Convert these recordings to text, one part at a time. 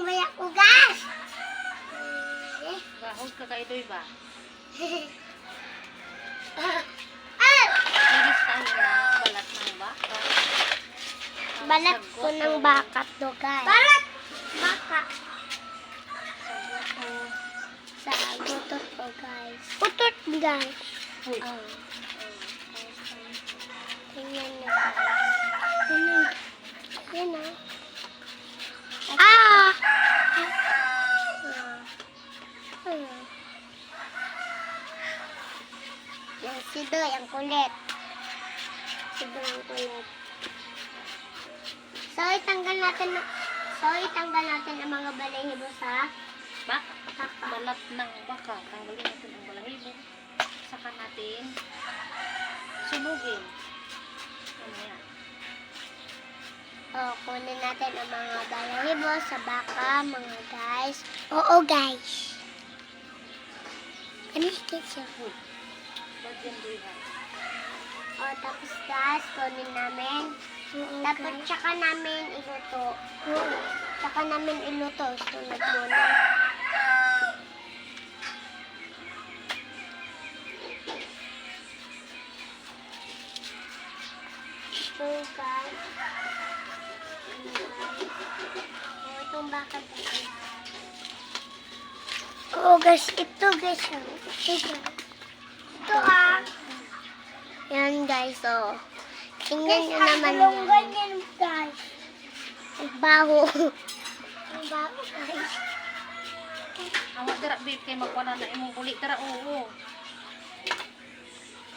may ugas. Gahog ka kay Doy ba? Ah! Iris tayo ng balat ng baka. Balat ko ng baka to, guys. Balat! Baka. Sa gutot ko, guys. Utot, guys. Uy. Tingnan nyo, guys. Yan na. Ah! Yan, si Doy, ang kulit. Si Doy, ang kulit. So, itanggal natin ang mga balahibo sa Baka. Balat ng baka. Tanggalin natin ang balahibo. Saka natin sunugin. Ano yan? O, kunin natin ang mga balahibo sa baka, mga guys. Oo, guys. Ano higit siya? Ba't yan Doy ha? O, tapos guys, kunin namin. Tapos tsaka namin iluto. Tsaka namin iluto. Sunod muna. So guys. O, itong baka dito. Oo guys, ito guys. Ito ah. Yan guys, oh. Tingnan nyo naman yan. Ganyan, guys. Ang baho. Ang baho, guys. Awak dara babe kay magkuha na imong buli tara oo.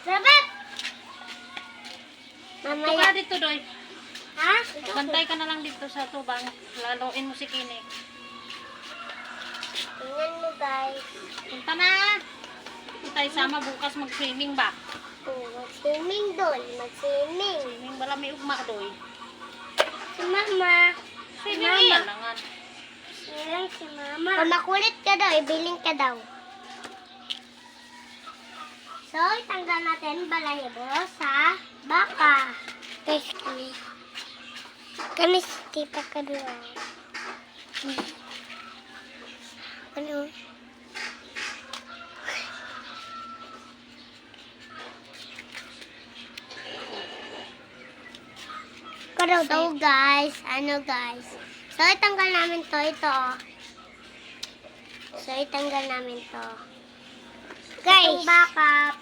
Rabat! Ito Mamaya. ka dito Doy. Ha? Bantay ka na lang dito sa tubang. Laluin mo si Kinik. Tingnan mo, guys. Punta na. Hindi tayo sama bukas mag-swimming ba? Mag-swimming doon. Mag-swimming. Swimming bala may ugma Doy. Si Mama. Swimming yan langan. Yan si Mama. Kung makulit ka daw, ibiling ka daw. So, itanggal natin balahibo sa baka. Guys, kami. Kami si Tita Kadua. Ano? So guys, So itanggal namin to, ito oh. So itanggal namin to. Guys, baka,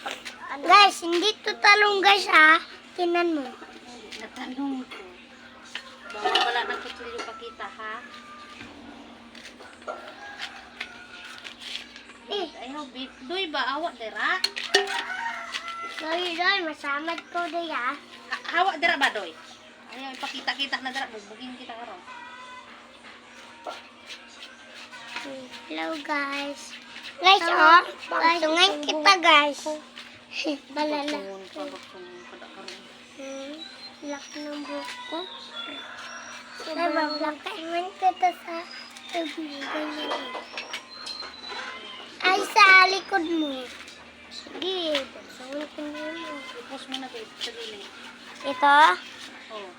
guys, hindi to talong guys ah. Tinan mo. Natanong ko. Bawal wala ng kutsilyo pakita ha. Ayaw babe. Doy ba awak dira? Sorry doy, masamad ko doy ah. Hawak dira ba Doy? Ayaw ipakita-kita na dira. Bubugin kita karon. Hello guys. Guys oh, tungan kita guys. Balala. Lak ng buhok ko. Sobrang laki. Tungan kita sa ganyan. Ay, sa likod mo. Sige, tungan ko mo. Ipos mo na babe. Sa gilid. Ito? Oh.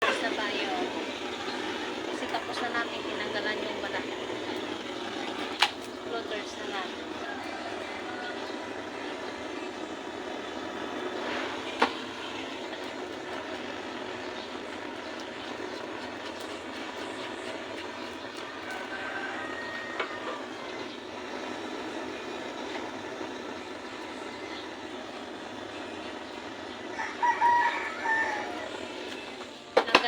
Tapos na tayo. Kasi tapos na natin tinanggalan yung balat. Floaters na lang.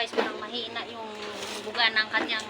Guys, parang mahina yung buga ng kanyang